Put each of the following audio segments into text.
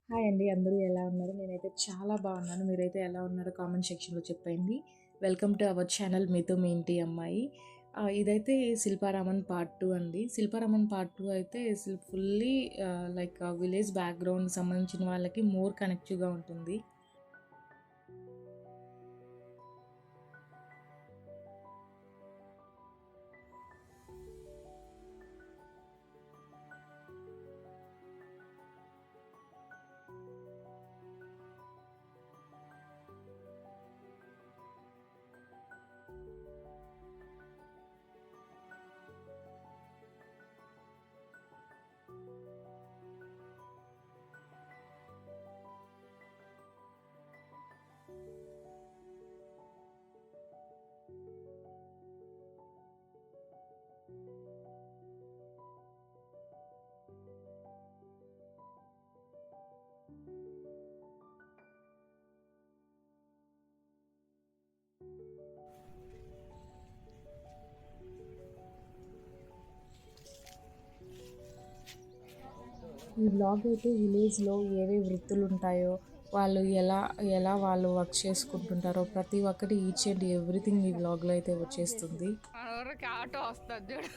Hi అండి. అందరూ ఎలా ఉన్నారు? నేనైతే చాలా బాగున్నాను. మీరైతే ఎలా ఉన్నారో కామెంట్ సెక్షన్‌లో చెప్పండి. వెల్కమ్ టు అవర్ ఛానల్ మీతో మీ ఇంటి అమ్మాయి. ఇదైతే శిల్పారామన్ పార్ట్ 2 అండి. శిల్పారామన్ పార్ట్ 2 అయితే ఫుల్లీ లైక్ విలేజ్ బ్యాక్‌గ్రౌండ్ సంబంధించిన వాళ్ళకి మోర్ కనెక్టివ్‌గా ఉంటుంది. ఈ వ్లాగ్ అయితే విలేజ్‌లో ఏవే వృత్తులు ఉంటాయో, వాళ్ళు ఎలా ఎలా వాళ్ళు వర్క్ చేసుకుంటుంటారో ప్రతి ఒక్కటి ఈచ్ అండ్ ఎవ్రీథింగ్ ఈ వ్లాగ్‌లో అయితే వచ్చేస్తుంది. ఊరికి ఆటో వస్తుంది చూడు.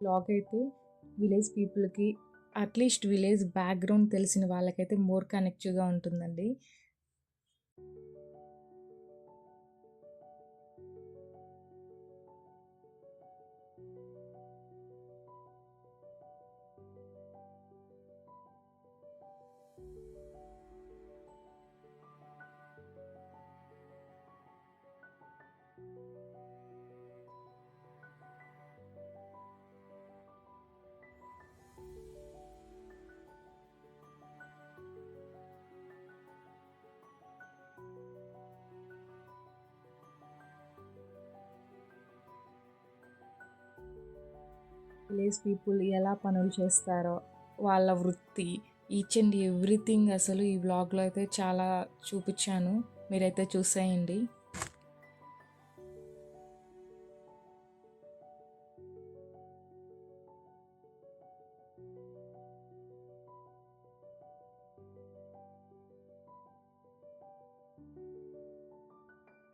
వ్లాగ్ అయితే విలేజ్ పీపుల్‌కి అట్‌లీస్ట్ విలేజ్ బ్యాక్‌గ్రౌండ్ తెలిసిన వాళ్ళకైతే మోర్ కనెక్టివ్‌గా ఉంటుందండి. విలేజ్ పీపుల్ ఎలా పనులు చేస్తారో, వాళ్ళ వృత్తి, ఈచ్ అండ్ ఎవ్రీథింగ్ అసలు ఈ వ్లాగ్‌లో అయితే చాలా చూపిచ్చాను. మీరైతే చూసేయండి.